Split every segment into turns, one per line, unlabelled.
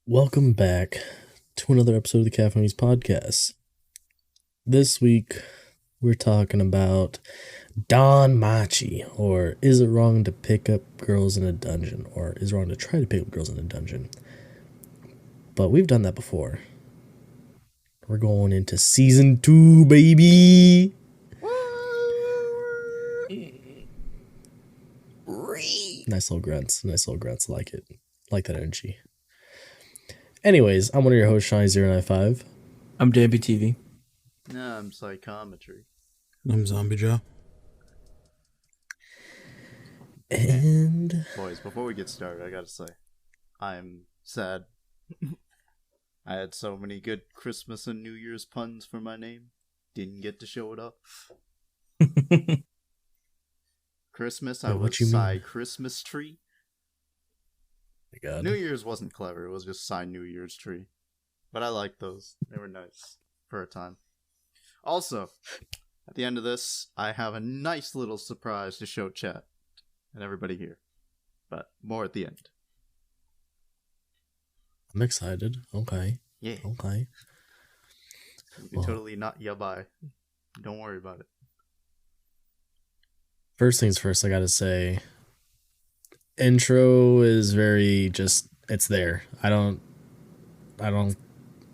Welcome back to another episode of the Caffeinated Weebs Podcast. This week, we're talking about Danmachi, or is it wrong to pick up girls in a dungeon, or is it wrong to try to pick up girls in a dungeon? But we've done that before. We're going into Season 2, baby! Nice little grunts, like it. Like that energy. Anyways, I'm one of your hosts, Shiny095.
I'm Danbyytv.
No, I'm Psychometry.
I'm Zombie Joe.
And...
Boys, before we get started, I gotta say, I'm sad. I had so many good Christmas and New Year's puns for my name. Didn't get to show it up. Christmas, I was Psy Christmas Tree.
God.
New Year's wasn't clever, it was just Psy New Year's Tree. But I liked those. They were nice for a time. Also, at the end of this, I have a nice little surprise to show chat and everybody here. But more at the end.
I'm excited. Okay.
Yeah.
Okay.
You can totally not yabai. Don't worry about it.
First things first, I gotta say, intro is very just, it's there. I don't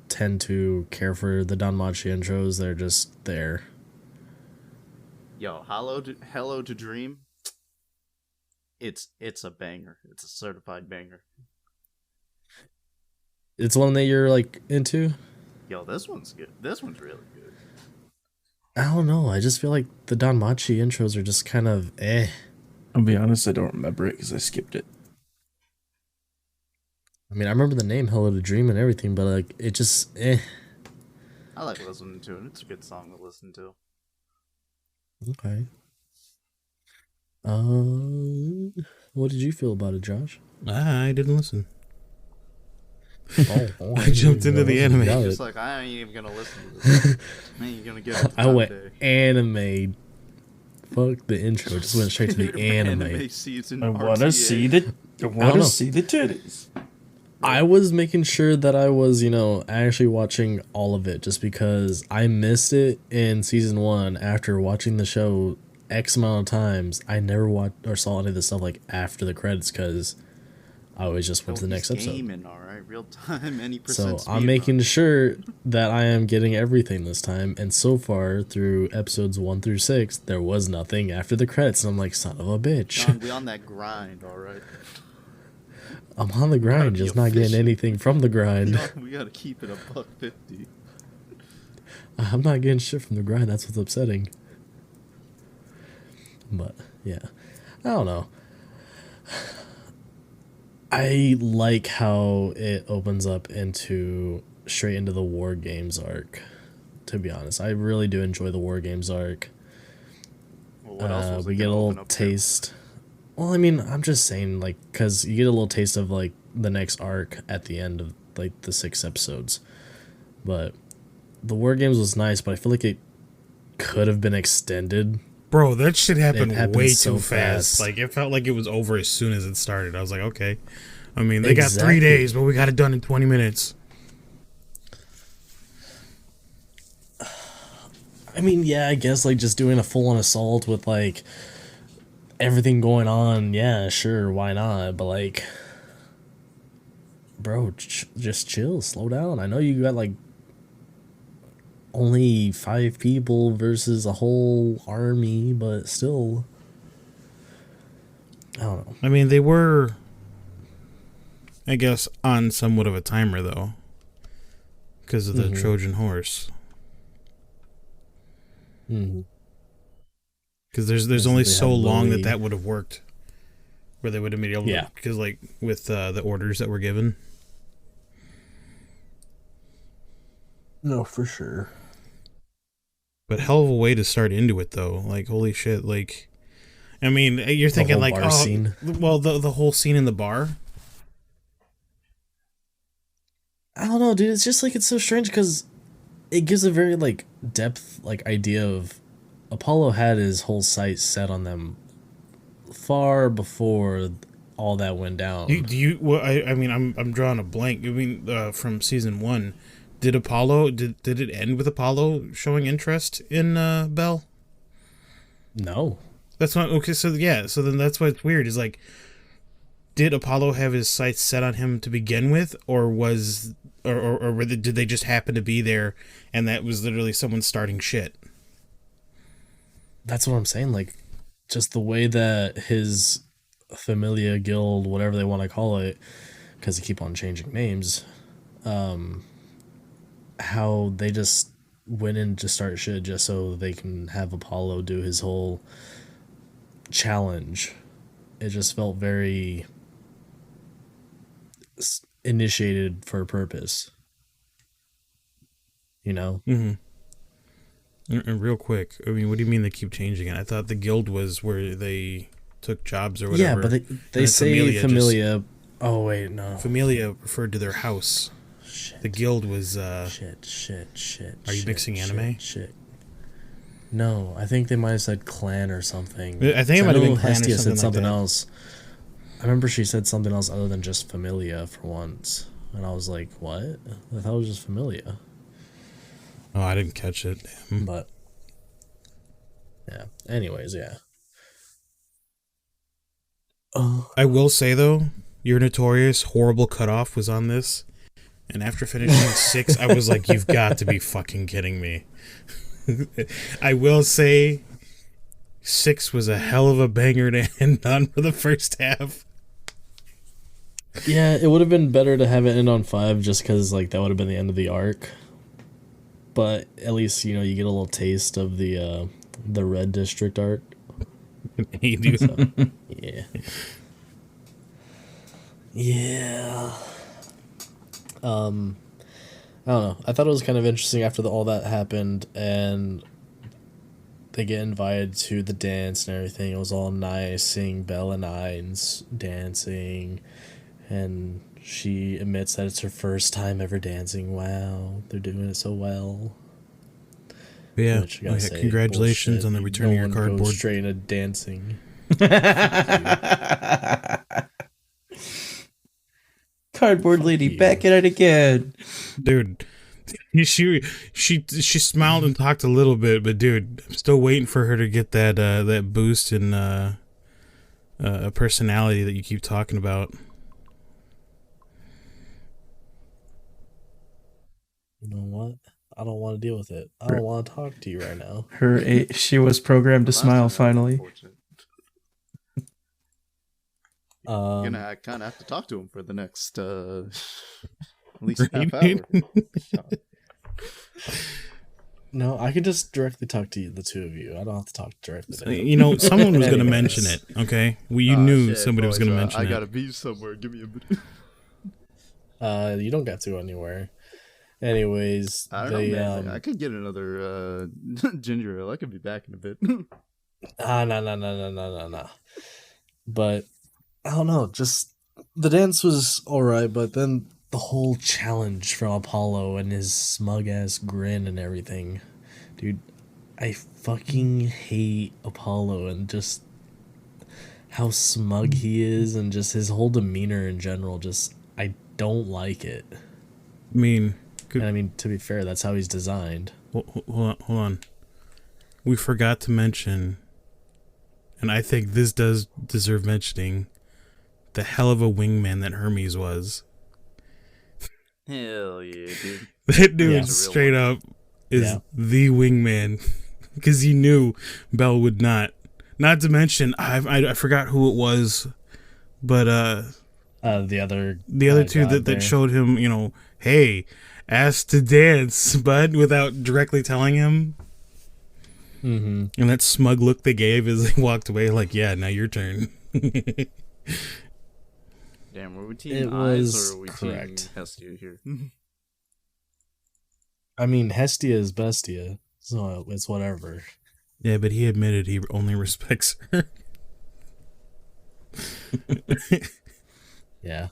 tend to care for the Danmachi intros. They're just there.
Yo, Hello to Dream. It's a banger. It's a certified banger.
It's one that you're like into?
Yo, this one's good. This one's really good.
I don't know. I just feel like the Danmachi intros are just kind of eh.
I'll be honest, I don't remember it because I skipped it.
I mean, I remember the name Hello to Dream and everything, but like it just eh.
I like listening to it. It's a good song to listen to.
Okay. What did you feel about it, Josh?
I didn't listen.
Oh,
I jumped into the anime.
Just like, I ain't even gonna listen to this. I ain't gonna give it
I went
day.
anime. Fuck the intro. Just went straight to the anime.
Season
I want to see the titties.
I was making sure that I was, actually watching all of it just because I missed it in season 1 after watching the show X amount of times. I never watched or saw any of the stuff like after the credits because I always just went to the next episode.
Gaming, all right, real time, any
So
percent.
I'm making sure that I am getting everything this time. And so far through episodes 1 through 6, there was nothing after the credits. And I'm like, son of a bitch.
John, we on that grind, all right.
I'm on the grind, just not getting anything from the grind.
We gotta keep it $1.50.
I'm not getting shit from the grind. That's what's upsetting. But yeah, I don't know. I like how it opens up straight into the War Games arc. To be honest, I really do enjoy the War Games arc.
Well, what else was
We get a little taste. Well, I mean, I'm just saying, like, because you get a little taste of like the next arc at the end of like the 6 episodes. But the War Games was nice, but I feel like it could have been extended.
Bro, that shit happened way
so
too fast. Like, it felt like it was over as soon as it started. I was like, okay. I mean, they got 3 days, but we got it done in 20 minutes.
I mean, yeah, I guess, like, just doing a full-on assault with, like, everything going on, yeah, sure, why not? But, like, bro, just chill, slow down. I know you got, like, only 5 people versus a whole army, but still, I don't know.
I mean, they were, I guess, on somewhat of a timer, though, because of the Trojan horse.
Mm-hmm.
Because there's only so long that would have worked, where they would have been able to, because like with the orders that were given.
No, for sure.
But hell of a way to start into it, though. Like, holy shit! Like, I mean, you're thinking like, oh,
scene.
Well, the whole scene in the bar.
I don't know, dude. It's just like it's so strange because it gives a very like depth like idea of Apollo had his whole sight set on them far before all that went down.
Do you? Well, I mean, I'm drawing a blank. I mean, from season 1, did Apollo? Did it end with Apollo showing interest in Belle?
No.
That's not okay. So yeah. So then that's why it's weird. Is like, did Apollo have his sights set on him to begin with, or did they just happen to be there, and that was literally someone starting shit?
That's what I'm saying. Like, just the way that his Familia Guild, whatever they want to call it, because they keep on changing names, how they just went in to start shit just so they can have Apollo do his whole challenge. It just felt very initiated for a purpose. You know?
Mm-hmm. And real quick, I mean, what do you mean they keep changing it? I thought the guild was where they took jobs or whatever.
Yeah, but they say Familia. Oh wait, no.
Familia referred to their house.
Shit.
The guild was.
Shit.
Are you mixing anime?
Shit. No, I think they might have said clan or something.
I think it might have been clan
Hestia
or something
said something
like that.
else. I remember she said something else other than just Familia for once, and I was like, "What? I thought it was just Familia."
Oh, I didn't catch it. Damn.
But yeah. Anyways, yeah.
I will say though, your notorious horrible cutoff was on this, and after finishing 6, I was like, "You've got to be fucking kidding me." I will say, 6 was a hell of a banger to end on for the first half.
Yeah, it would have been better to have it end on 5 just because like that would have been the end of the arc. But at least, you know, you get a little taste of the Red District arc.
You do.
So, yeah. Yeah. I don't know. I thought it was kind of interesting after all that happened and they get invited to the dance and everything. It was all nice seeing Belle and Ainz dancing, and she admits that it's her first time ever dancing. Wow, they're doing it so well.
Yeah,
Which, I gotta say,
congratulations
bullshit.
on the return of your
No one
cardboard.
goes straight into dancing.
Cardboard lady,
you.
back at it again.
Dude, she smiled and talked a little bit, but dude, I'm still waiting for her to get that boost in a personality that you keep talking about.
You know what? I don't want to deal with it. I don't want to talk to you right now.
She was programmed to smile finally.
You're gonna kind of have to talk to him for the next at least half hour.
No, I could just directly talk to you, the two of you. I don't have to talk directly to him.
You know, someone was going to mention it, okay? You knew somebody was going to mention it.
I gotta be somewhere. Give me a minute.
You don't got to go anywhere. Anyways,
I don't know, man. I could get another ginger ale. I could be back in a bit.
No. But I don't know. Just the dance was alright, but then the whole challenge from Apollo and his smug ass grin and everything, dude. I fucking hate Apollo and just how smug he is and just his whole demeanor in general. Just I don't like it. And I mean, to be fair, that's how he's designed.
Hold on. We forgot to mention, and I think this does deserve mentioning, the hell of a wingman that Hermes was.
Hell yeah, dude.
That dude straight up is the wingman. Because he knew Belle would not. Not to mention, I forgot who it was, but
the other
two that showed him, you know, hey, ask to dance, bud, without directly telling him.
Mm-hmm.
And that smug look they gave as they walked away, like, yeah, now your turn.
Damn, were we team Eyes or were we team Hestia here?
I mean, Hestia is Bestia, so it's whatever.
Yeah, but he admitted he only respects her.
Yeah.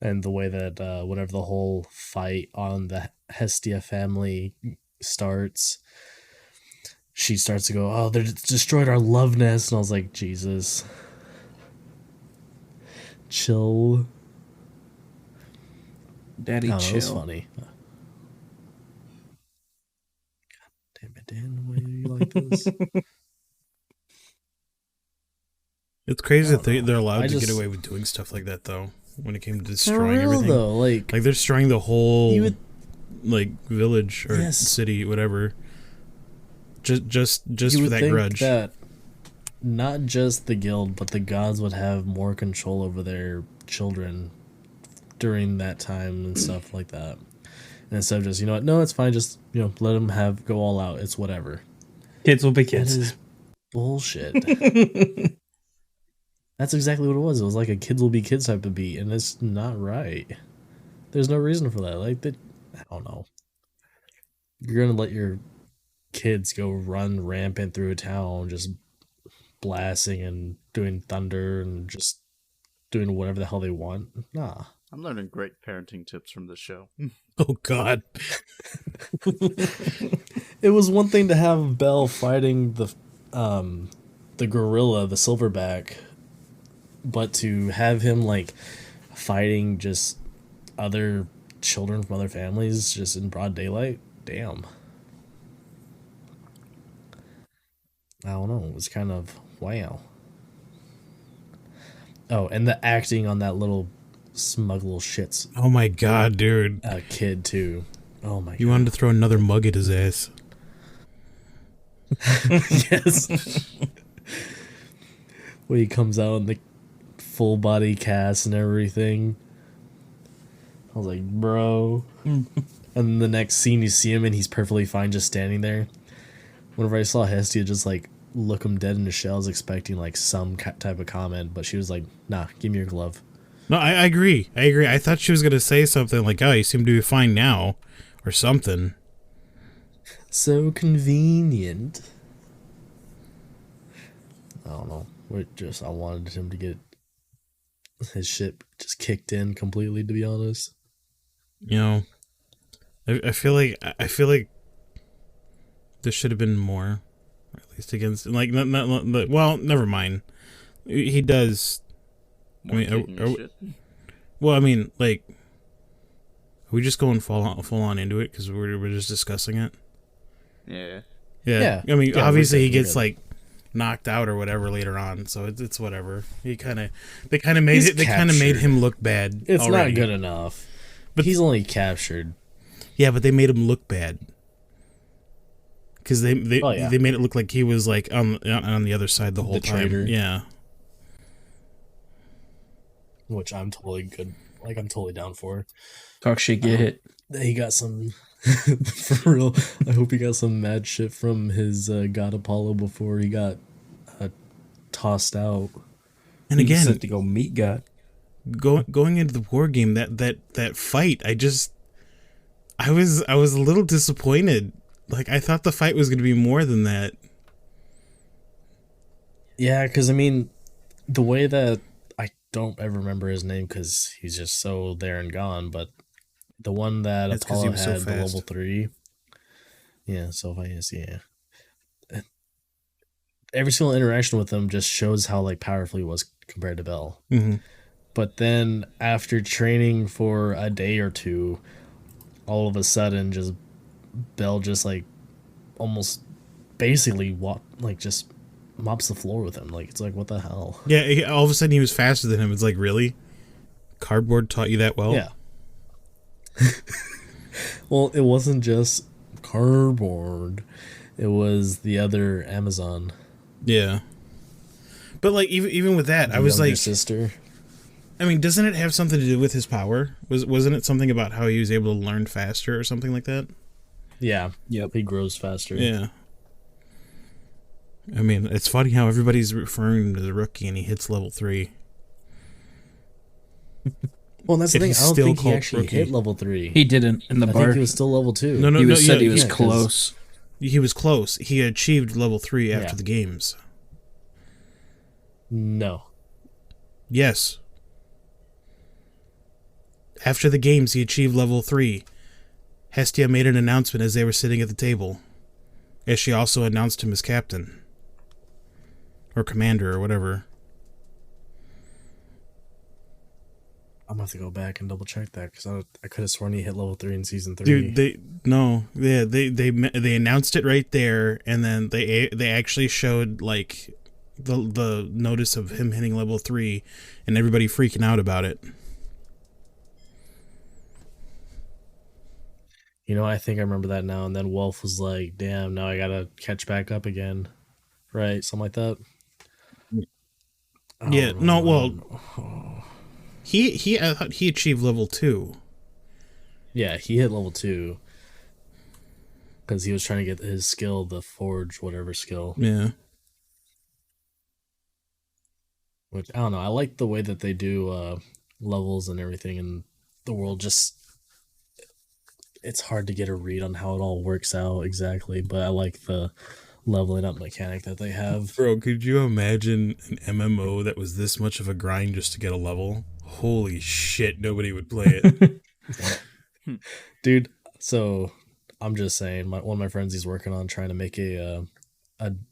And the way that whenever the whole fight on the Hestia family starts, she starts to go, oh, they destroyed our love nest. And I was like, Jesus. chill.
Daddy
No, it was
chill.
funny. God damn it, Dan, why are you like this?
It's crazy that
I don't know.
they're allowed
I
to get
just-
away with doing stuff like that, though. When it came to
For
destroying
real
everything,
though, like
they're destroying the whole
you would
like village or
Yes.
city, whatever. Just
you
for
would
that
think
grudge.
that not just the guild, but the gods would have more control over their children during that time and stuff like that. And instead of just, you know what, no, it's fine, just, you know, let them go all out. It's whatever.
Kids will be
That
kids.
is bullshit. That's exactly what it was. It was like a kids will be kids type of beat, and it's not right. There's no reason for that. Like, I don't know. You're gonna let your kids go run rampant through a town, just blasting and doing thunder and just doing whatever the hell they want? Nah.
I'm learning great parenting tips from this show.
Oh God.
It was one thing to have Belle fighting the gorilla, the silverback, but to have him like fighting just other children from other families just in broad daylight, damn. I don't know. It was kind of wow. Oh, and the acting on that little smug little shits
Oh my God, dude.
kid too. Oh my
You
god.
wanted to throw another mug at his ass.
Yes. When he comes out in the full body cast and everything. I was like, bro. And then the next scene you see him and he's perfectly fine just standing there. Whenever I saw Hestia just like look him dead in the shell, I was expecting like some type of comment, but she was like, nah, give me your glove.
No, I agree. I thought she was going to say something like, oh, you seem to be fine now, or something.
So convenient. I don't know. I wanted him to get his shit just kicked in completely, to be honest.
You know, I feel like there should have been more, or at least against like not well, never mind. He does. I mean,
Kicking and shit.
well, I mean, like, are we just going full on into it because we're just discussing it?
Yeah.
Yeah. I mean,
Yeah,
obviously he
we're
gets
good.
like knocked out or whatever later on, so it's whatever. They kind of made
He's
it. They kind of made
captured.
him look bad.
It's
already.
not good enough.
But-
But he's only captured.
Yeah, but they made him look bad because they
Oh, yeah.
they made it look like he was like on the other side the whole
The
time.
traitor.
Yeah.
Which I'm totally good. Like, I'm totally down for.
Talk shit, get hit.
He got some. For real. I hope he got some mad shit from his god Apollo before he got tossed out.
And
He
again,
said to go meet God.
going into the war game, that fight, I was a little disappointed. Like, I thought the fight was going to be more than that.
Yeah, because I mean, the way that I don't ever remember his name because he's just so there and gone, but the one that
That's 'cause he
Apollo
was so
had, the
fast.
level 3. Yeah, so fast, yeah. Every single interaction with him just shows how like powerful he was compared to Bell.
Mm-hmm.
But then after training for a day or two, all of a sudden just Bell just like almost basically just mops the floor with him. Like, it's like, what the hell?
Yeah, all of a sudden he was faster than him. It's like, really? Cardboard taught you that well?
Yeah. Well, it wasn't just cardboard. It was the other Amazon.
Yeah. But like even with that, I was
younger
like,
sister.
I mean, doesn't it have something to do with his power? Wasn't it something about how he was able to learn faster or something like that?
Yeah.
Yep.
He grows faster.
Yeah. I mean, it's funny how everybody's referring to the rookie and he hits level 3.
Well, that's the
If
thing.
he's
I don't
still
think he
called
actually
rookie.
hit level 3.
He didn't in the
I
bar.
think he was still level 2.
No,
He said he
yeah,
was
yeah, 'cause-
close.
he was close. He achieved level 3 after
Yeah.
the games.
No.
Yes. After the games, he achieved level 3. Hestia made an announcement as they were sitting at the table, as she also announced him as captain. Or commander, or whatever.
gonna have to go back and double check that because I could have sworn he hit level 3 in season 3.
Dude, they announced it right there, and then they actually showed like the notice of him hitting level 3, and everybody freaking out about it.
You know, I think I remember that now. And then Wolf was like, "Damn, now I gotta catch back up again," right? Something like that.
Yeah,
Oh,
no, well, I thought he achieved level 2.
yeah, he hit level 2 because he was trying to get his skill, the Forge, whatever skill.
Yeah.
Which I don't know. I like the way that they do levels and everything in the world. Just it's hard to get a read on how it all works out exactly, but I like the leveling up mechanic that they have.
Bro, could you imagine an MMO that was this much of a grind just to get a level? Holy shit, nobody would play it.
Dude, so I'm just saying, one of my friends, he's working on trying to make a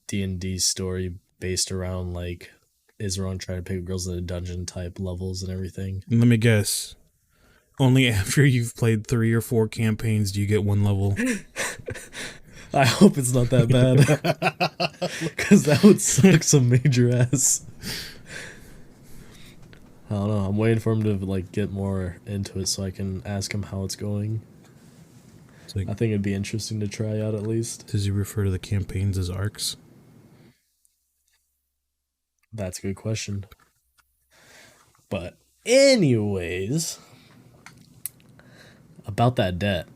D&D story based around like Israel trying to pick girls in a dungeon type levels and everything.
And let me guess. Only after you've played 3 or 4 campaigns do you get 1 level.
I hope it's not that bad. Because that would suck some major ass. I don't know. I'm waiting for him to like get more into it so I can ask him how it's going.
Like,
I think it'd be interesting to try out at least.
Does he refer to the campaigns as arcs?
That's a good question. But anyways, about that debt.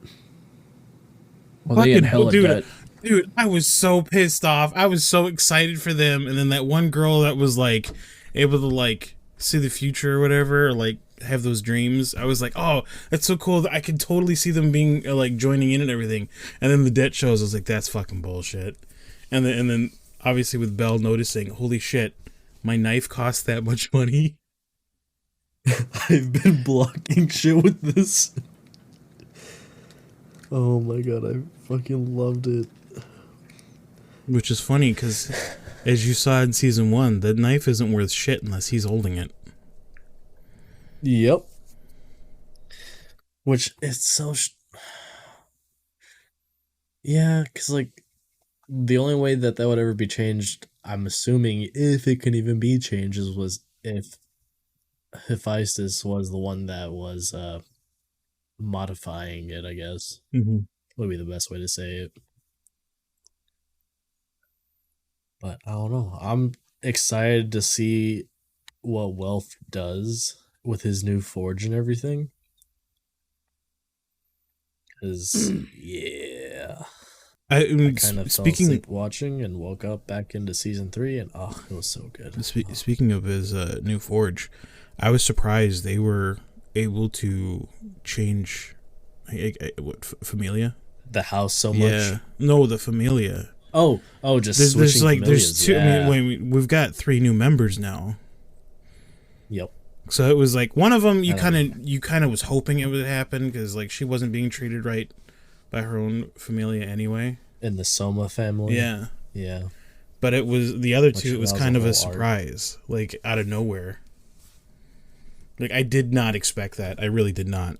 Well, they had hella debt.
Dude, I was so pissed off. I was so excited for them. And then that one girl that was like able to like see the future or whatever, or like have those dreams. I was like, oh, that's so cool. I can totally see them being like joining in and everything. And then the debt shows. I was like, that's fucking bullshit. And then obviously with Belle noticing, holy shit, my knife cost that much money.
I've been blocking shit with this. Oh my god, I fucking loved it.
Which is funny because, as you saw in season 1, the knife isn't worth shit unless he's holding it.
Yep. Which is so... yeah, because like, the only way that would ever be changed, I'm assuming, if it can even be changed, was if Hephaestus was the one that was modifying it, I guess.
Mm-hmm.
Would be the best way to say it. But I don't know. I'm excited to see what Wealth does with his new forge and everything. Because, yeah. I kind of fell asleep watching and woke up back into season 3, and oh, it was so good.
Speaking of his new forge, I was surprised they were able to change what Familia?
The house so much?
Yeah. No, the Familia.
Oh, just
there's like
familias.
there's 2.
Yeah.
I mean, we've got 3 new members now.
Yep.
So it was like one of them you kind of was hoping it would happen because like she wasn't being treated right by her own Familia anyway.
In the Soma family.
Yeah.
Yeah.
But it was the other 2. It was kind of a surprise, like out of nowhere. Like I did not expect that. I really did not.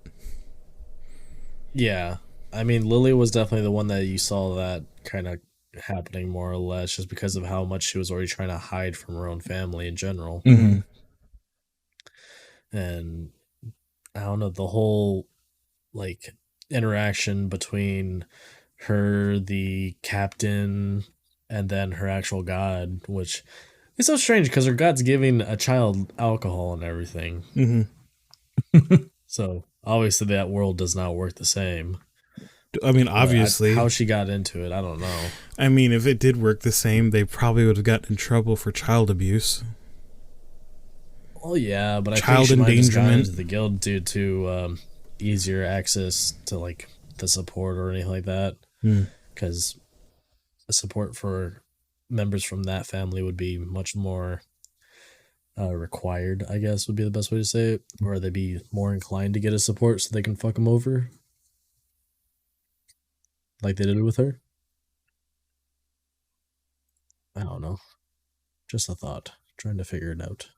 Yeah. I mean, Lily was definitely the one that you saw that kind of happening more or less just because of how much she was already trying to hide from her own family in general.
Mm-hmm.
And I don't know, the whole like interaction between her, the captain, and then her actual god, which is so strange because her god's giving a child alcohol and everything.
Mm-hmm.
So obviously that world does not work the same.
I mean, obviously.
How she got into it, I don't know.
I mean, if it did work the same, they probably would have gotten in trouble for child abuse.
Well, yeah, but I
child
think she might have just gotten
endangerment.
into the guild due to easier access to like the support or anything like that. Because the support for members from that family would be much more required, I guess would be the best way to say it. Or they'd be more inclined to get a support so they can fuck them over. Like they did with her. I don't know. Just a thought. Trying to figure it out.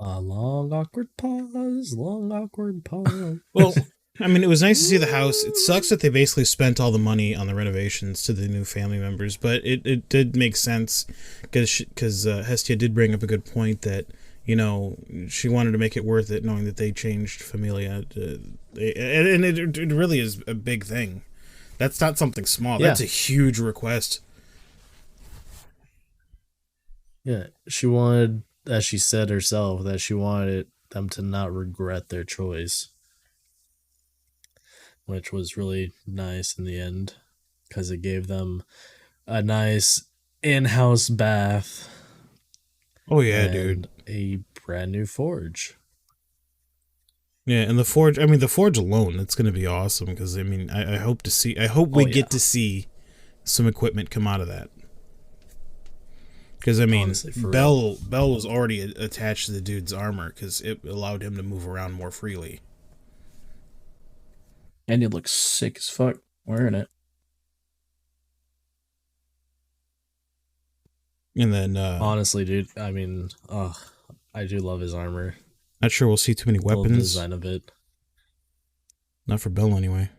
A long awkward pause. Long awkward pause.
Well, I mean, it was nice to see the house. It sucks that they basically spent all the money on the renovations to the new family members, but it did make sense because Hestia did bring up a good point that, you know, she wanted to make it worth it knowing that they changed Familia. And it really is a big thing. That's not something small.
Yeah.
That's a huge request.
Yeah, she wanted, as she said herself, that she wanted them to not regret their choice, which was really nice in the end because it gave them a nice in-house bath.
Oh yeah,
and
dude.
A brand new forge.
Yeah, and the forge. I mean, the forge alone, it's going to be awesome because I mean, I hope to see. I hope we get to see some equipment come out of that. Because I mean,
Honestly,
Bell was already attached to the dude's armor because it allowed him to move around more freely.
And he looks sick as fuck wearing it.
And then,
honestly, dude, I mean, I do love his armor.
Not sure we'll see too many weapons.
The design of it.
Not for Bell, anyway.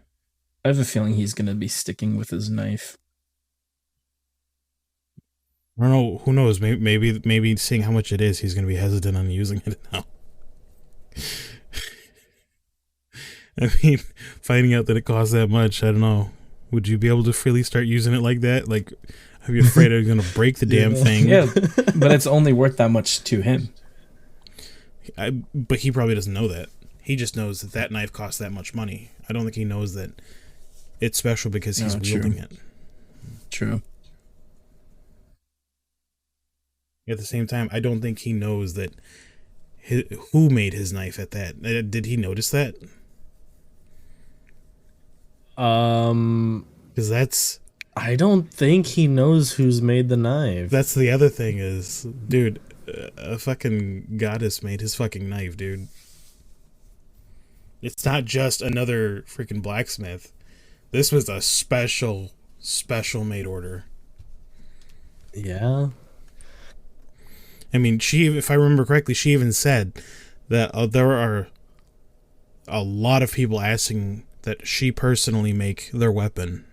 I have a feeling he's going to be sticking with his knife.
I don't know. Who knows? Maybe seeing how much it is, he's going to be hesitant on using it now. I mean, finding out that it costs that much, I don't know. Would you be able to freely start using it like that? Like, are you afraid you're going to break the damn thing?
Yeah, but it's only worth that much to him.
But he probably doesn't know that. He just knows that that knife costs that much money. I don't think he knows that it's special because he's wielding it.
True.
At the same time, I don't think he knows that who made his knife at that. Did he notice that? Because that's...
I don't think he knows who's made the knife.
That's the other thing is, dude, a fucking goddess made his fucking knife, dude. It's not just another freaking blacksmith. This was a special made order.
Yeah.
I mean, if I remember correctly, she even said that there are a lot of people asking that she personally make their weapon.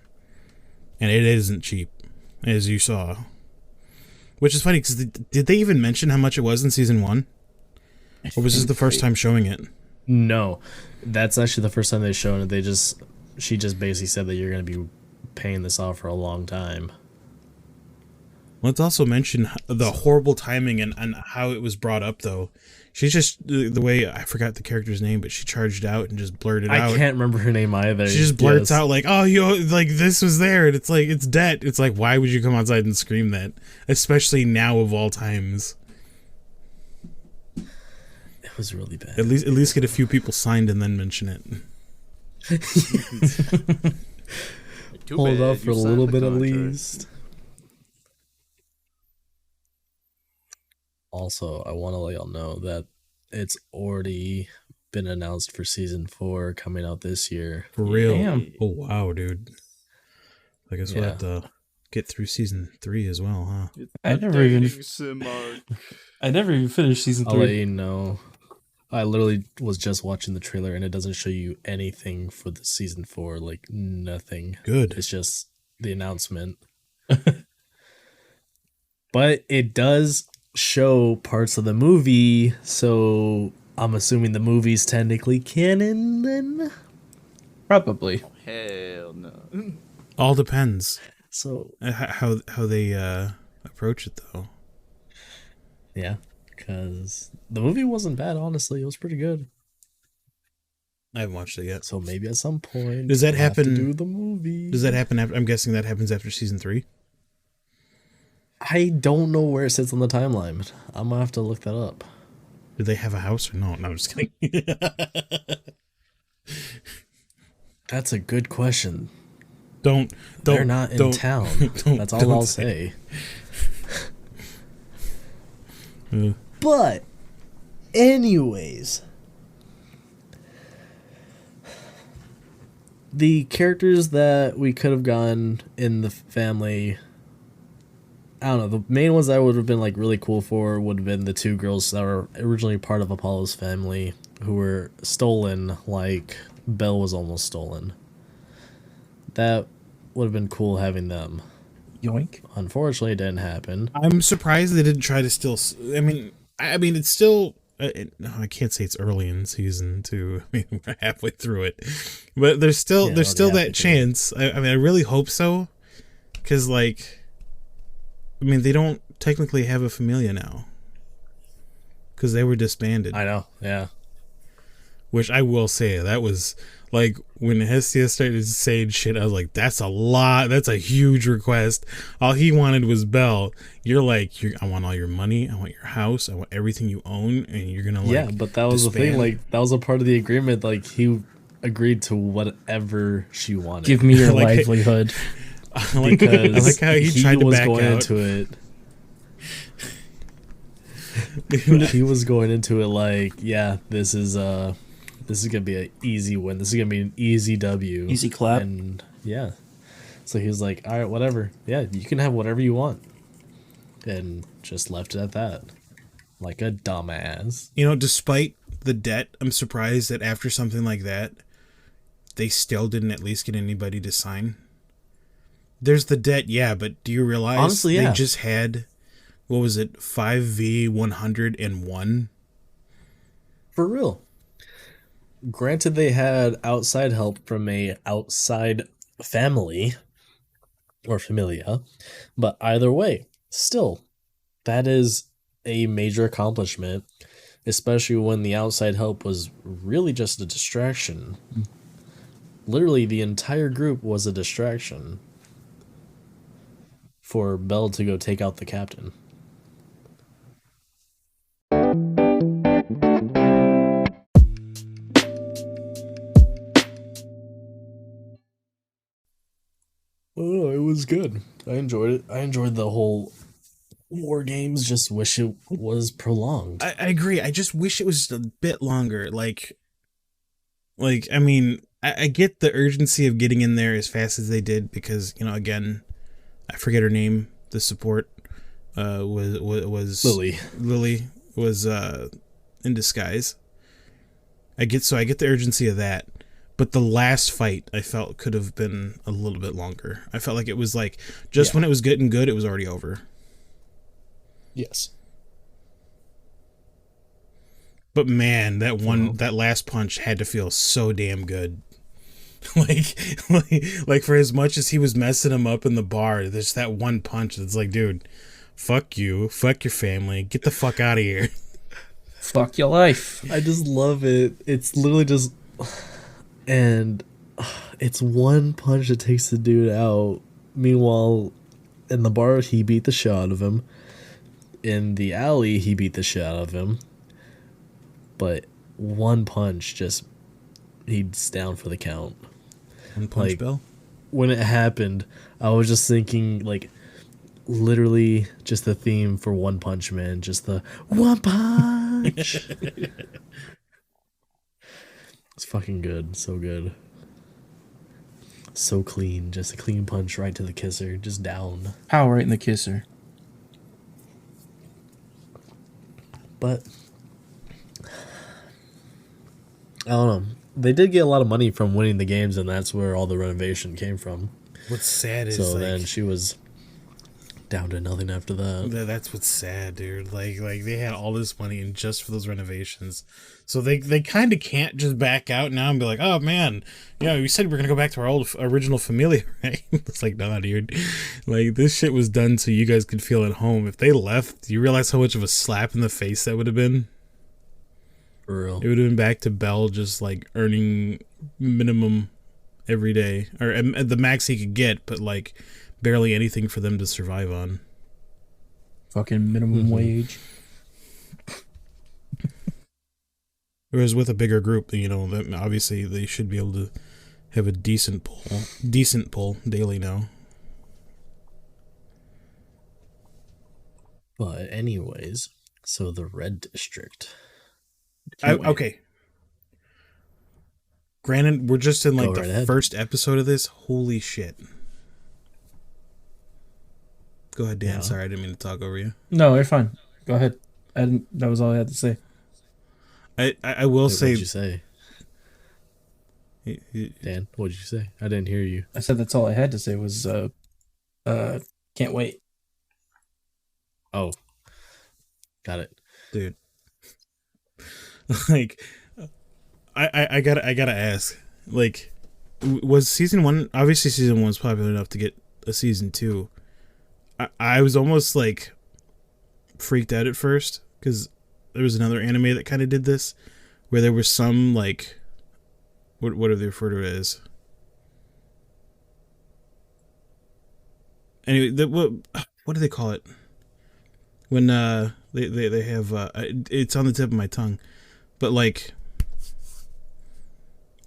And it isn't cheap, as you saw. Which is funny, because did they even mention how much it was in Season 1? Or was this the first time showing it?
No. That's actually the first time they showed it. She just basically said that you're going to be paying this off for a long time.
Let's also mention the horrible timing and how it was brought up, though. She's just, the way, I forgot the character's name, but she charged out and just blurted out.
I can't remember her name either.
She just blurts out like, oh, like, this was there, and it's like, it's dead. It's like, why would you come outside and scream that? Especially now of all times.
It was really bad.
At least get a few people signed and then mention it.
Hold off for a little bit at least. Also, I want to let y'all know that it's already been announced for Season 4 coming out this year.
For real?
Damn.
Oh, wow, dude. I guess we'll have to get through Season 3 as well, huh?
I never even finished Season 3.
I'll let you know. I literally was just watching the trailer and it doesn't show you anything for the Season 4, like nothing.
Good.
It's just the announcement. But it does show parts of the movie, so I'm assuming the movie's technically canon then?
Probably.
Hell no.
All depends.
So
how they approach it, though.
Yeah, because the movie wasn't bad, honestly. It was pretty good.
I haven't watched it yet.
So maybe at some point,
does that
we'll have to
happen?
do the movie.
Does that happen? I'm guessing that happens after Season 3.
I don't know where it sits on the timeline. I'm gonna have to look that up.
Do they have a house or no? No, I'm just kidding.
That's a good question.
They're
not in town. That's all I'll say. But, anyways, the characters that we could have gotten in the family I don't know. The main ones that would have been like really cool for would have been the two girls that were originally part of Apollo's family who were stolen, like Belle was almost stolen. That would have been cool having them.
Yoink.
Unfortunately, it didn't happen.
I'm surprised they didn't try to still. I mean, it's still. No, I can't say it's early in season 2. I mean, we're halfway through it, but there's still that chance. I mean, I really hope so, because like, I mean, they don't technically have a familia now, because they were disbanded.
I know, yeah.
Which I will say, that was like when Hestia started saying shit, I was like, that's a lot. That's a huge request. All he wanted was Belle. You're like, I want all your money. I want your house. I want everything you own. And you're going to like,
yeah, but that was disband. The thing. Like, that was a part of the agreement. Like, he agreed to whatever she wanted.
Give me your livelihood.
I like how he tried to back out.
Into it. He was going into it like, yeah, this is gonna be an easy win. This is gonna be an easy W.
Easy clap.
And yeah. So he was like, all right, whatever. Yeah, you can have whatever you want. And just left it at that. Like a dumbass.
You know, despite the debt, I'm surprised that after something like that, they still didn't at least get anybody to sign. There's the debt, yeah, but do you realize
honestly, yeah.
They just had, what was it, 5v101?
For real. Granted, they had outside help from a outside family or familia, but either way, still, that is a major accomplishment, especially when the outside help was really just a distraction. Literally, the entire group was a distraction for Belle to go take out the captain. Oh, it was good. I enjoyed it. I enjoyed the whole war games. Just wish it was prolonged.
I agree. I just wish it was a bit longer. Like I mean, I get the urgency of getting in there as fast as they did because, you know, again, I forget her name. The support was
Lily.
Lily was in disguise. I get the urgency of that. But the last fight, I felt, could have been a little bit longer. I felt like it was like, just when it was getting good, it was already over.
Yes.
But man, that last punch had to feel so damn good. like for as much as he was messing him up in the bar, there's that one punch that's like, dude, fuck you, fuck your family, get the fuck out of here.
Fuck your life.
I just love it. It's literally just... And it's one punch that takes the dude out. Meanwhile, in the bar, he beat the shit out of him. In the alley, he beat the shit out of him. But one punch, just... he's down for the count.
One punch,
like,
Bill?
When it happened, I was just thinking, like... literally just the theme for One Punch Man. Just the one punch. It's fucking good. So good. So clean. Just a clean punch right to the kisser. Just down.
Power right in the kisser.
But I don't know. They did get a lot of money from winning the games, and that's where all the renovation came from.
What's sad is,
so
like,
then she was down to nothing after that.
That's what's sad, dude. Like they had all this money and just for those renovations, so they kind of can't just back out now and be like, oh man, yeah, we said we're gonna go back to our old original familia, right? It's like, nah, dude. Like, this shit was done so you guys could feel at home. If they left, do you realize how much of a slap in the face that would have been?
For real.
It would have been back to Belle just like earning minimum every day, or the max he could get, but like barely anything for them to survive on.
Fucking minimum wage.
Whereas with a bigger group, you know, that obviously they should be able to have a decent pull daily now.
But anyways, so the Red District.
Okay. Granted, we're just in like the first episode of this. Holy shit. Go ahead, Dan.
Yeah.
Sorry, I didn't mean to talk over you.
No, you're fine. Go ahead. That was all I had to say.
I will say.
What'd you say, Dan? What'd you say? I didn't hear you.
I said that's all I had to say was can't wait.
Oh, got it,
dude. Like, I gotta ask. Like, was season 1? Obviously, season 1 was popular enough to get a season 2. I was almost like freaked out at first because there was another anime that kind of did this, where there was some like, what do they refer to it as? Anyway, what do they call it? When they have it's on the tip of my tongue, but like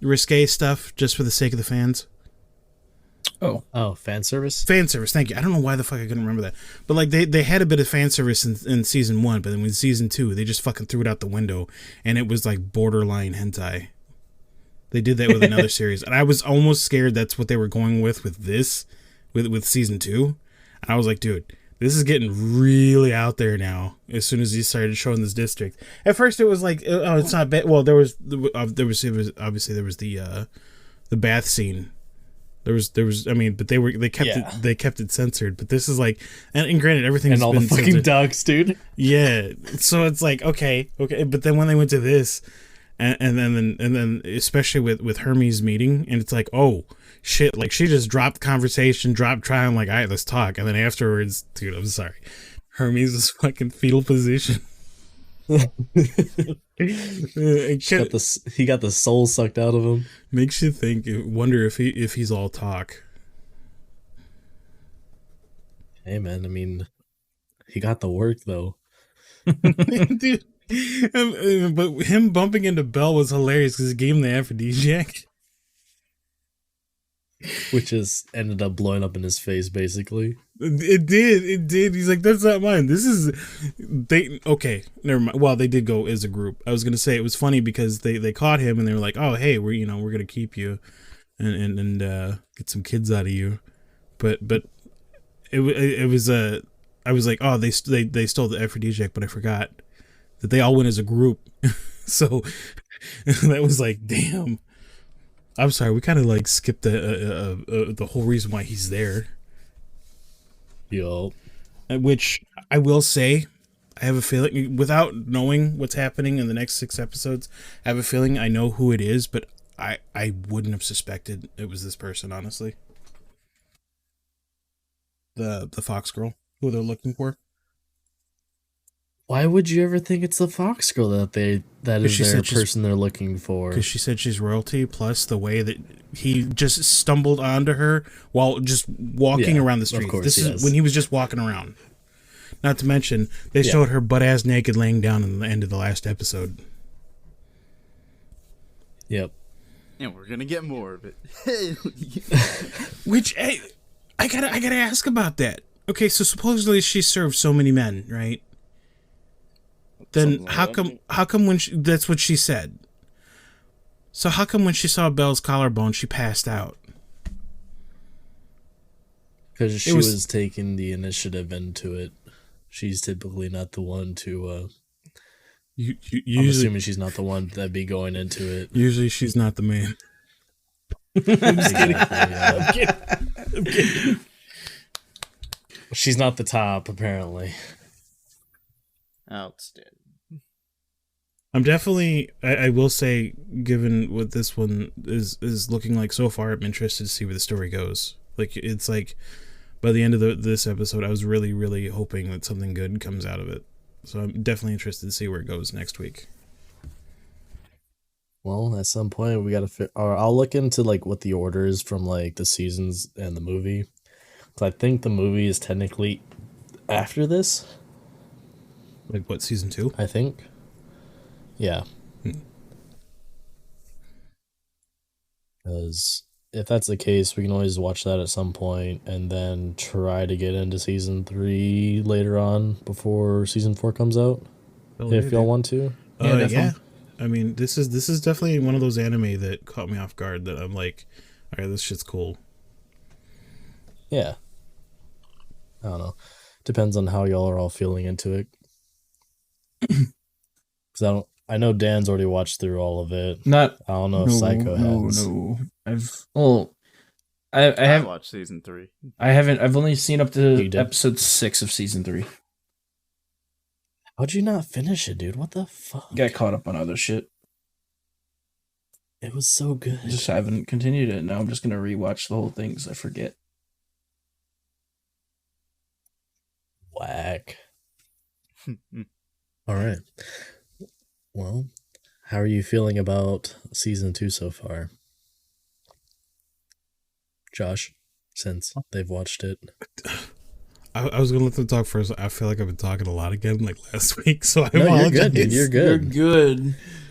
risque stuff just for the sake of the fans.
Oh, fan service.
Fan service. Thank you. I don't know why the fuck I couldn't remember that, but like they had a bit of fan service in season 1, but then with season 2 they just fucking threw it out the window, and it was like borderline hentai. They did that with another series, and I was almost scared that's what they were going with this, with season 2. And I was like, dude, this is getting really out there now. As soon as he started showing this district, at first it was like, oh, it's not bad. Well, there was obviously the bath scene. There was. I mean, but they kept it censored. But this is like, and granted, everything's
and all
been
the fucking
censored.
ducks, dude.
Yeah, so it's like okay. But then when they went to this, and then especially with Hermes meeting, and it's like, oh shit, like she just dropped conversation, dropped trying, like, all right, let's talk, and then afterwards, dude, I'm sorry, Hermes is fucking fetal position.
He got the soul sucked out of him.
Makes you wonder if he's all talk.
Hey man, I mean, he got the work though.
Dude, but him bumping into Belle was hilarious because it gave him the aphrodisiac.
Which is ended up blowing up in his face, basically.
It did. He's like, that's not mine. This is okay, never mind. Well, they did go as a group. I was gonna say it was funny because they caught him and they were like, oh hey, we're gonna keep you and get some kids out of you. But it was I was like, oh, they stole the aphrodisiac, but I forgot that they all went as a group. So that was like, damn. I'm sorry, we kind of like skipped the whole reason why he's there.
Yo.
Which I will say, I have a feeling, without knowing what's happening in the next 6 episodes, I have a feeling I know who it is, but I wouldn't have suspected it was this person, honestly. The fox girl who they're looking for.
Why would you ever think it's the fox girl that is their person they're looking for?
Because she said she's royalty, plus the way that he just stumbled onto her while just walking around the street.
Of course,
this is when he was just walking around. Not to mention, they showed her butt-ass naked laying down in the end of the last episode.
Yep.
And we're gonna get more of it.
Which, hey, I gotta ask about that. Okay, so supposedly she served so many men, right? Then how come when that's what she said. So how come when she saw Belle's collarbone she passed out?
Because she was taking the initiative into it. She's typically not the one to I'm assuming she's not the one that'd be going into it.
Usually she's not the man.
I'm just kidding. I'm kidding. She's not the top, apparently.
Outstanding.
I'm definitely, I will say, given what this one is looking like so far, I'm interested to see where the story goes. Like, it's like, by the end of this episode, I was really, really hoping that something good comes out of it. So I'm definitely interested to see where it goes next week.
Well, at some point, we gotta or I'll look into, like, what the order is from, like, the seasons and the movie. Because I think the movie is technically after this.
Like, what, season 2?
I think. Yeah. Because if that's the case, we can always watch that at some point and then try to get into season 3 later on before season 4 comes out. If y'all want to.
Yeah. I mean, this is definitely one of those anime that caught me off guard that I'm like, all right, this shit's cool.
Yeah. I don't know. Depends on how y'all are all feeling into it. Because I know Dan's already watched through all of it. I don't know if Psycho has.
I have
watched season 3.
I haven't. I've only seen up to episode 6 of season 3.
How'd you not finish it, dude? What the fuck?
Got caught up on other shit.
It was so good.
Just haven't continued it. Now I'm just gonna rewatch the whole thing because I forget.
Whack. All right. Well, how are you feeling about season 2 so far? Josh, since they've watched it.
I was gonna let them talk first. I feel like I've been talking a lot again, like last week. So I
apologize.
You're good,
dude. You're good.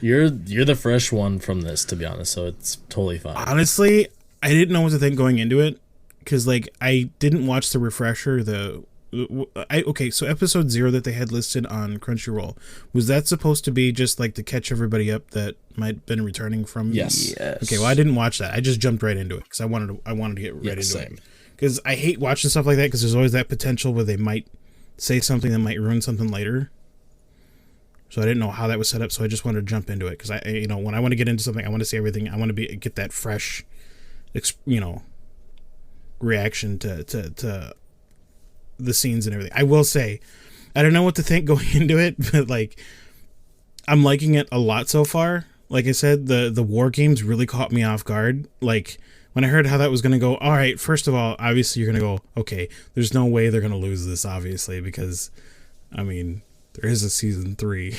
You're good.
You're the fresh one from this, to be honest. So it's totally fine.
Honestly, I didn't know what to think going into it because, like, I didn't watch the refresher. So episode 0 that they had listed on Crunchyroll, was that supposed to be just like to catch everybody up that might have been returning from?
Yes.
Okay, well, I didn't watch that. I just jumped right into it because I wanted to get right into it. Because I hate watching stuff like that because there's always that potential where they might say something that might ruin something later. So I didn't know how that was set up, so I just wanted to jump into it because when I want to get into something, I want to see everything. I want to get that fresh, reaction to the scenes and everything. I will say, I don't know what to think going into it, but like, I'm liking it a lot so far. Like I said, the war games really caught me off guard. Like, when I heard how that was going to go, all right, first of all, obviously you're going to go, okay, there's no way they're going to lose this, obviously, because, I mean, there is a season 3.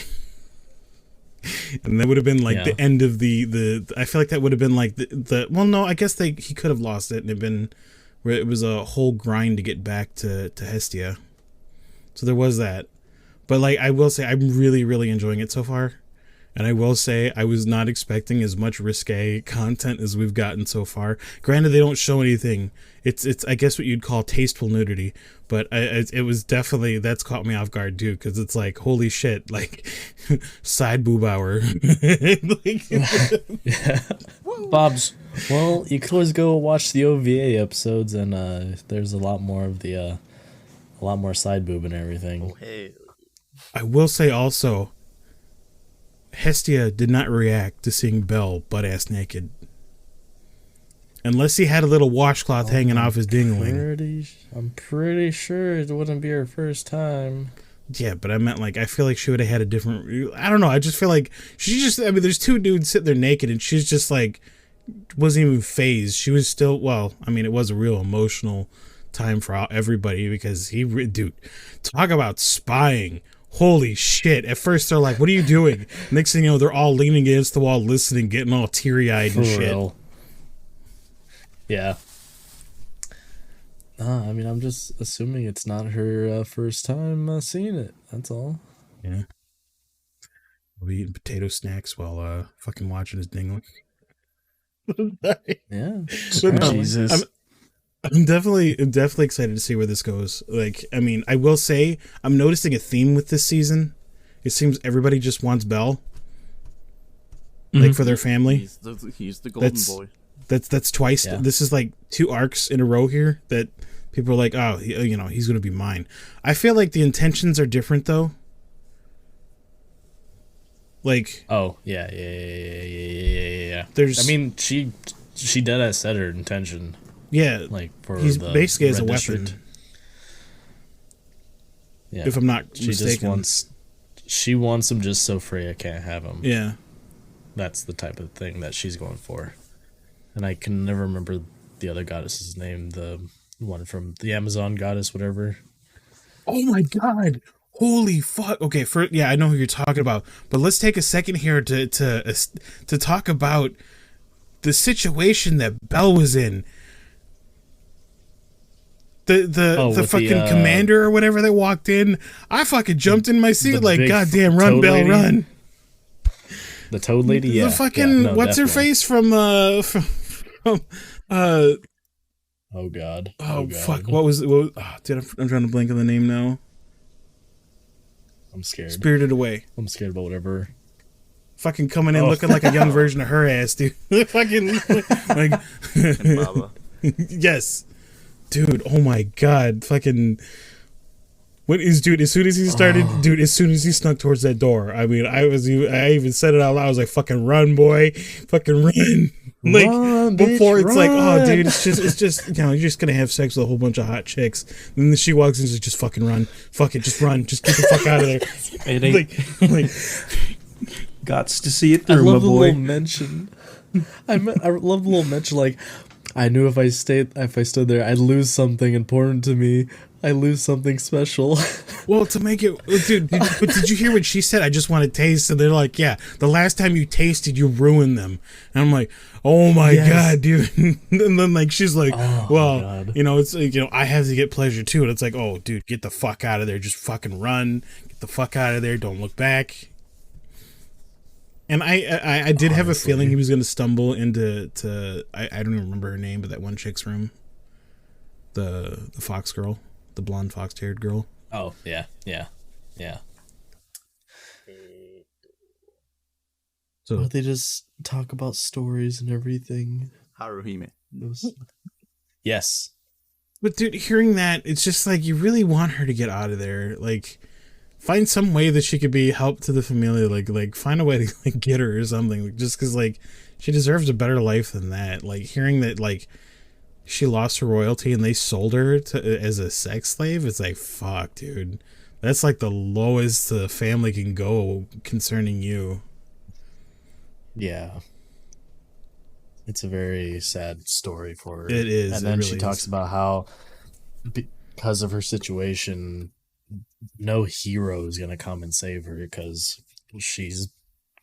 And that would have been like the end of the I feel like that would have been like well, no, I guess he could have lost it and it'd been where it was a whole grind to get back to Hestia. So there was that. But like, I will say, I'm really, really enjoying it so far. And I will say, I was not expecting as much risque content as we've gotten so far. Granted, they don't show anything. It's I guess what you'd call tasteful nudity. But it was definitely, that's caught me off guard too. Because it's like, holy shit, like, side boob hour.
Yeah. Bob's. Well, you could always go watch the OVA episodes, and there's a lot more of a lot more side boob and everything.
Oh, hey.
I will say also, Hestia did not react to seeing Belle butt-ass naked. Unless he had a little washcloth hanging off his dingling.
I'm pretty sure it wouldn't be her first time.
Yeah, but I meant, like, I feel like she would have had a different... I don't know, I just feel like there's two dudes sitting there naked, and she's just, like, wasn't even phased. She was still, well, I mean, it was a real emotional time for everybody, because dude, talk about spying. Holy shit. At first, they're like, what are you doing? Next thing you know, they're all leaning against the wall, listening, getting all teary-eyed and shit.
Real. Yeah. I mean, I'm just assuming it's not her first time seeing it. That's all.
Yeah. We'll be eating potato snacks while fucking watching his dingling.
Yeah.
Jesus.
I'm definitely excited to see where this goes. Like, I mean, I will say I'm noticing a theme with this season. It seems everybody just wants Belle, like for their family.
He's the golden boy.
That's twice.
Yeah.
This is like 2 arcs in a row here that people are like, oh, he's gonna be mine. I feel like the intentions are different though. Like,
oh yeah.
There's,
I mean, she dead said her intention.
Yeah,
like for
he's
the
basically as a
Red
weapon.
District. Yeah,
if I'm not
She
mistaken.
wants him just so Freya can't have him.
Yeah,
that's the type of thing that she's going for. And I can never remember the other goddess's name, the one from the Amazon goddess, whatever.
Oh my god! Holy fuck! Okay, I know who you're talking about, but let's take a second here to talk about the situation that Belle was in. The fucking commander or whatever that walked in, I fucking jumped in my seat like, goddamn, run, Belle, run!
The Toad Lady, yeah.
The fucking what's
definitely.
her face from oh
god.
Oh god. Fuck! What was I'm trying to blank on the name now.
I'm scared.
Spirited Away.
I'm scared about whatever.
Fucking coming in looking like a young version of her ass, dude. Fucking like
And Baba.
Yes. Dude, oh my god. Fucking As soon as he started, as soon as he snuck towards that door, I mean, I even said it out loud. I was like, "Fucking run, boy, fucking run!" Like
run,
before,
bitch,
it's like, "Oh,
run."
dude, it's just, you know, you're just gonna have sex with a whole bunch of hot chicks." And then she walks in and says, "Just fucking run, fuck it, just run, just get the fuck out of there."
It ain't
like,
gots to see it
I
through, my
love the
boy.
little mention. I love the little mention. Like, I knew if I stood there, I'd lose something important to me. I lose something special.
well, to make it, dude. But did you hear what she said? I just want to taste, and they're like, "Yeah, the last time you tasted, you ruined them." And I'm like, "Oh my god, dude!" And then like she's like, "Well, you know, it's like, you know, I have to get pleasure too." And it's like, "Oh, dude, get the fuck out of there! Just fucking run! Get the fuck out of there! Don't look back!" And I did have a feeling he was going to stumble into I don't even remember her name, but that one chick's room, the fox girl. The blonde fox-haired girl.
Oh, yeah.
So
But they just talk about stories and everything.
Haruhime.
Yes.
but dude, hearing that, it's just like you really want her to get out of there. Like, find some way that she could be help to the family. Like find a way to like get her or something. Like, just because like she deserves a better life than that. Like hearing that like she lost her royalty and they sold her as a sex slave. It's like, fuck, dude. That's like the lowest the family can go concerning you.
Yeah. It's a very sad story for her.
It is.
And
it
then
really
she talks
is.
about how, because of her situation, no hero is going to come and save her because she's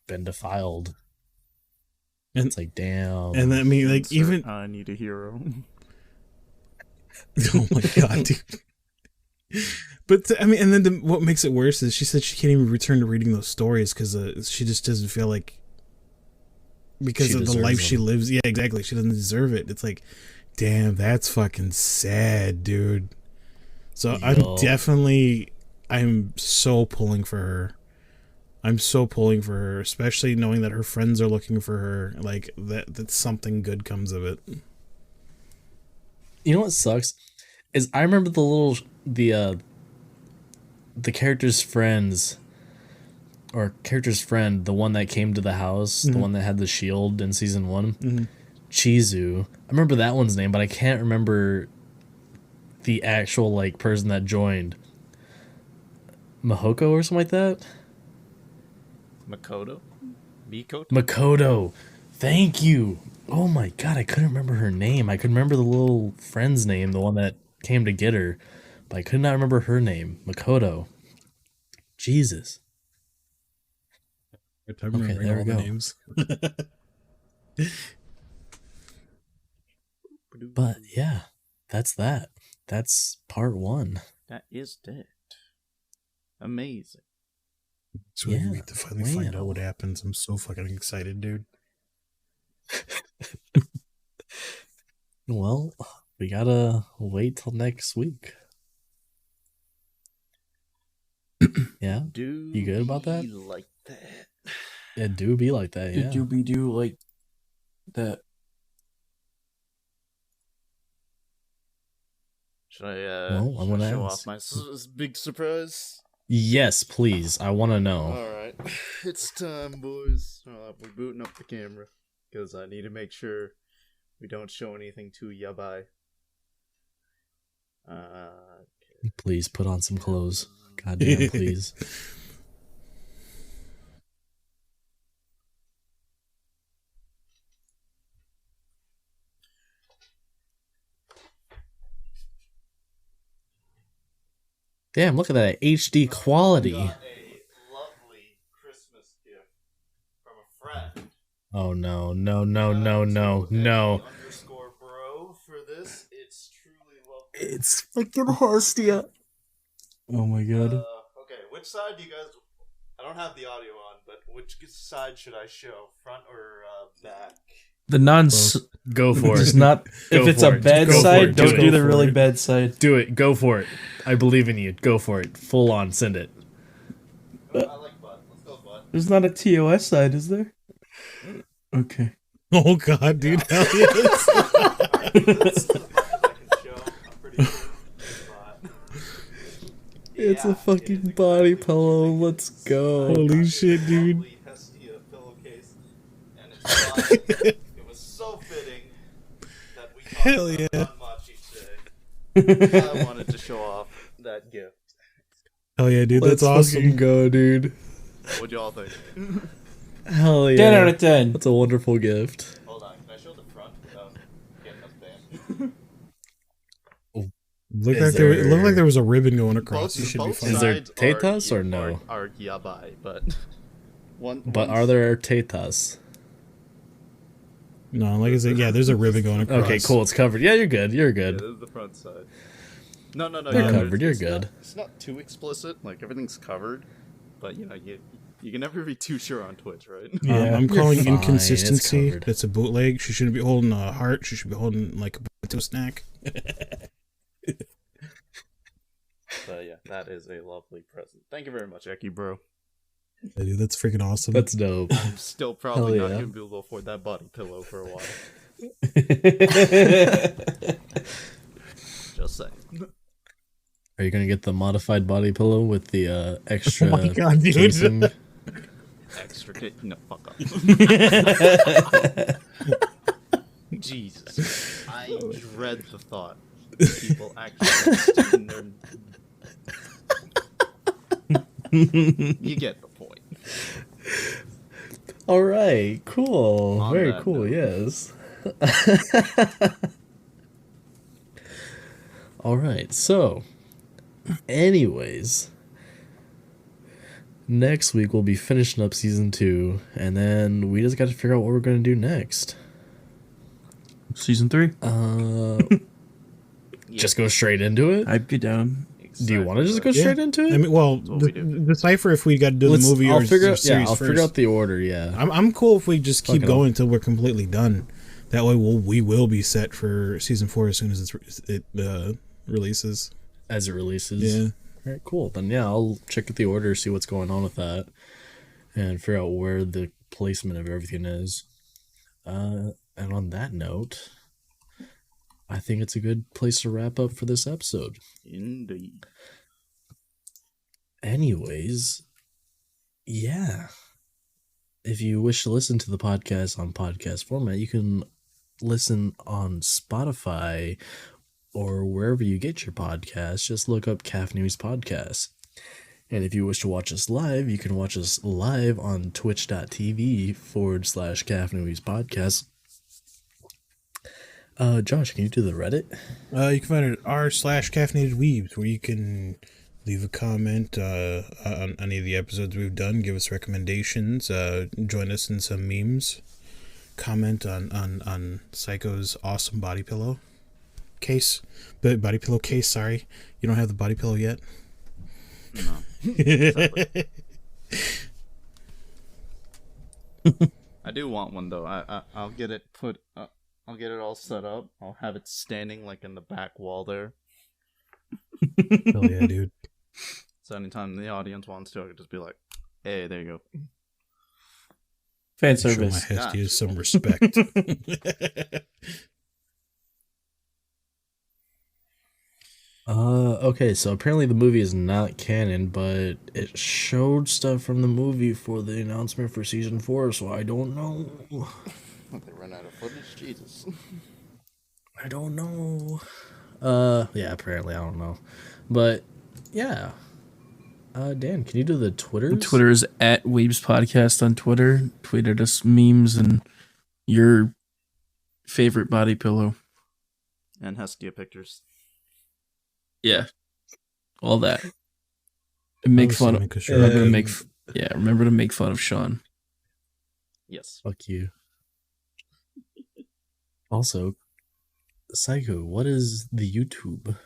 been defiled.
And
it's like, damn.
And I mean, like, even
I need a hero.
oh my god, dude. But I mean, and then what makes it worse is she said she can't even return to reading those stories because she just doesn't feel like, because of the life she lives. Yeah, exactly. She doesn't deserve it. It's like, damn, that's fucking sad, dude. So I'm so pulling for her. I'm so pulling for her, especially knowing that her friends are looking for her. Like that something good comes of it.
You know what sucks is I remember the character's friends, or character's friend, the one that came to the house, the one that had the shield in season 1, Chizu. I remember that one's name, but I can't remember the actual like person that joined. Mahoko or something like that. Makoto. Thank you. Oh my god, I couldn't remember her name. I could remember the little friend's name, the one that came to get her, but I could not remember her name. Makoto. Jesus.
Okay,
there we go.
Names.
But yeah, that's that. That's part 1.
That is it. Amazing.
So we need to finally find out what happens. I'm so fucking excited, dude.
Well, we gotta wait till next week. Yeah? You good about that?
Like that.
It do be like that, yeah.
Did you do like that?
Should I
Well, I'm gonna
show
ask.
off my big surprise?
Yes, please. I want to know.
Alright. It's time, boys. We're booting up the camera because I need to make sure we don't show anything too yabai. Okay.
Please put on some clothes. Goddamn, please. Damn, look at that HD quality.
Got a lovely Christmas gift from a friend.
Oh no. No.
_bro for this. It's truly lovely.
It's fucking Hostia. Oh my god.
Okay, which side do you guys... I don't have the audio on, but which side should I show? Front or back?
The non.
Go for
It's
it.
not.
Go
If it's
for
a
it.
bad
Just go for
side,
it.
don't
Just
do
go
the
for
really
it.
bad side.
Do it. Go for it. I believe in you. Go for it. Full on. Send it.
I like butt. Let's go butt.
There's not a TOS side, is there? Okay.
Oh god, dude. Hell yes.
I can show. I'm pretty good.
It's a fucking body pillow. Let's go.
Holy shit, dude.
Lovely Hestia pillowcase, and it's fine. It was so fitting that we talked
Hell
about
yeah.
Danmachi today. I wanted to show off that gift.
Hell yeah, dude.
Let's
That's awesome.
fucking go, dude.
What'd y'all think?
Hell yeah.
10 out of 10.
That's a wonderful gift.
Hold on, can I show the front without getting us banned?
Looked
Is
like it looked
there-
like there was a ribbon going across. You should be
both
fine.
Is there
sides
tetas or no?
Are yabai, but
But are there tetas?
No, like I said, yeah, there's a ribbon going across.
Okay, cool. It's covered. Yeah, you're good. You're
Yeah,
good.
this is the front side. No,
You're
yeah,
covered, you're
it's
good.
it's not too explicit. Like everything's covered, but you can never be too sure on Twitch, right?
Yeah, I'm
you're
calling
fine,
inconsistency.
it's covered.
That's a bootleg. She shouldn't be holding a heart. She should be holding like a potato snack.
But yeah, that is a lovely present. Thank you very much, Eki, bro.
Yeah, dude, that's freaking awesome.
That's dope.
I'm still probably
Hell
not
yeah.
gonna be able to afford that body pillow for a while. Just saying.
Are you gonna get the modified body pillow with the extra
Oh my God, dude.
casing?
Extra no, fuck up. Jesus, I dread the thought of people actually sticking their. You get the point.
All right, cool.
On
Very
that
cool.
note.
Yes. All right. So, anyways, next week we'll be finishing up season 2, and then we just got to figure out what we're gonna do next.
Season 3?
Just go straight into it.
I'd be down.
Do you want to just go
Yeah.
straight into it?
I mean, well,
what we do.
decipher if we got to do the movie
I'll
or
figure
or
out,
series
I'll
first.
figure out the order. Yeah.
I'm cool if we just keep
Fuck it.
going until we're completely done. That way, we will be set for season 4 as soon as it releases.
As it releases.
Yeah.
All right, cool. Then yeah, I'll check the order, see what's going on with that, and figure out where the placement of everything is. And on that note, I think it's a good place to wrap up for this episode.
Indeed.
Anyways, yeah. If you wish to listen to the podcast on podcast format, you can listen on Spotify or wherever you get your podcasts. Just look up Caffeinated Weebs Podcast. And if you wish to watch us live, you can watch us live on twitch.tv/Caffeinated Weebs Podcast. Josh, can you do the Reddit?
You can find it at r/Caffeinated Weebs, where you can leave a comment on any of the episodes we've done, give us recommendations, join us in some memes, comment on Psycho's awesome body pillow case. The body pillow case, sorry. You don't have the body pillow yet?
No. I do want one though. I'll get it put. I'll get it all set up. I'll have it standing like in the back wall there.
Hell yeah, dude.
So anytime the audience wants to, I could just be like, "Hey, there you go."
Fan
Show my
service.
Hestia some respect.
Okay, so apparently the movie is not canon, but it showed stuff from the movie for the announcement for season 4, so I don't know.
They run out of footage. Jesus.
I don't know. Yeah, apparently I don't know. But yeah. Dan, can you do the Twitters?
Twitter is at Weebs Podcast on Twitter. Tweeted us memes and your favorite body pillow.
And Hestia pictures.
Yeah. All that. And make fun of remember to make remember to make fun of Sean.
Yes.
Fuck you. Also, Psycho, what is the YouTube?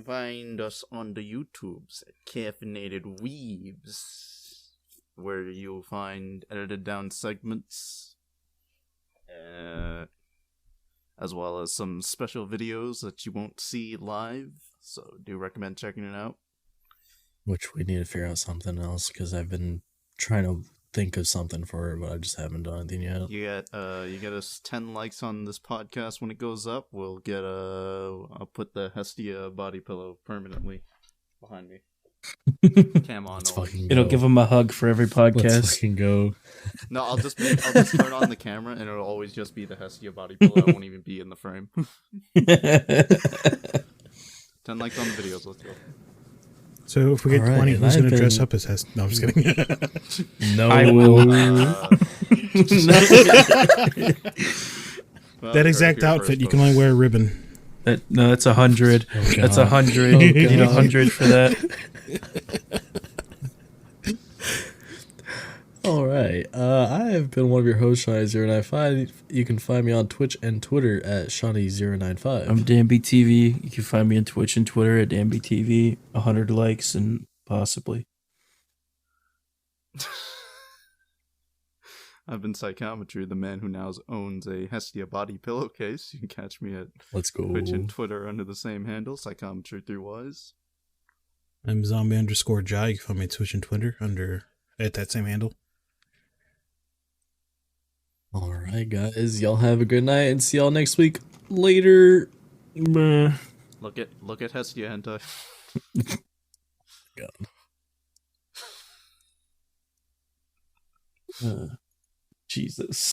Find us on the YouTubes at Caffeinated Weebs, where you'll find edited down segments, as well as some special videos that you won't see live. So do recommend checking it out.
Which we need to figure out something else, because I've been trying to think of something for it, but I just haven't done anything yet.
You get us 10 likes on this podcast when it goes up. We'll get I'll put the Hestia body pillow permanently behind me. Cam on.
Let's
only.
fucking
It'll
go.
give him a hug for every
Let's
podcast.
fucking go.
No, I'll just turn on the camera and it'll always just be the Hestia body pillow. I won't even be in the frame. 10 likes on the videos. Let's go.
So if we get
All right,
20, who's
I've
going to dress
been-
up as Hest? No, I'm just kidding.
No,
I will.
That exact outfit, you can only wear a ribbon.
No, that's 100.
Oh,
That's
God.
100.
Oh,
You need
God.
100 for that.
All right. I have been one of your hosts, Shawnee095. You can find me on Twitch and Twitter at Shawnee095.
I'm Danbyytv. You can find me on Twitch and Twitter at Danbyytv. 100 likes and possibly.
I've been Psychometry, the man who now owns a Hestia body pillowcase. You can catch me at
Let's go.
Twitch and Twitter under the same handle, Psychometry 3Ys.
I'm zombie_Jai. You can find me on Twitch and Twitter at that same handle.
All right, guys. Y'all have a good night and see y'all next week. Later.
Bruh.
Look at Hestia hentai.
God.
Jesus.